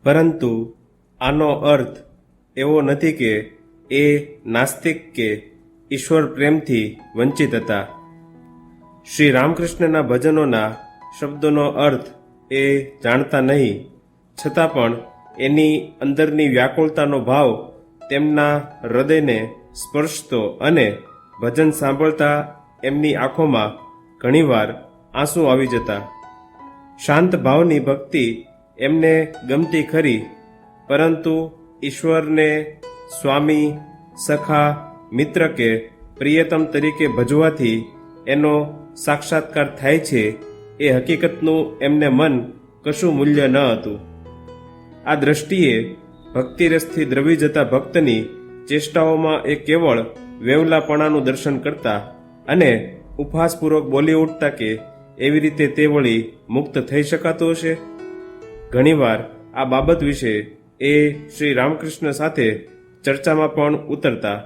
પરંતુ આનો અર્થ એવો નથી કે એ નાસ્તિક કે ઈશ્વર પ્રેમથી વંચિત હતા. શ્રી રામકૃષ્ણના ભજનોના શબ્દોનો અર્થ એ જાણતા નહીં, છતાં પણ એની અંદરની વ્યાકુળતાનો ભાવ તેમના હૃદયને સ્પર્શતો અને ભજન સાંભળતા એમની આંખોમાં ઘણીવાર આંસુ આવી જતા. શાંત ભાવની ભક્તિ એમને ગમતી ખરી, પરંતુ ઈશ્વરને સ્વામી, સખા, મિત્ર કે પ્રિયતમ તરીકે ભજવાથી એનો સાક્ષાત્કાર થાય છે એ હકીકતનું એમને મન કશું મૂલ્ય ન હતું. આ દ્રષ્ટિએ ભક્તિરસથી દ્રવી જતા ભક્તની ચેષ્ટાઓમાં એ કેવળ વેવલાપણાનું દર્શન કરતા અને ઉપહાસપૂર્વક બોલી ઉઠતા કે એવી રીતે તે વળી મુક્ત થઈ શકાતું હશે. ઘણીવાર આ બાબત વિશે એ શ્રી રામકૃષ્ણ સાથે ચર્ચામાં પણ ઉતરતા.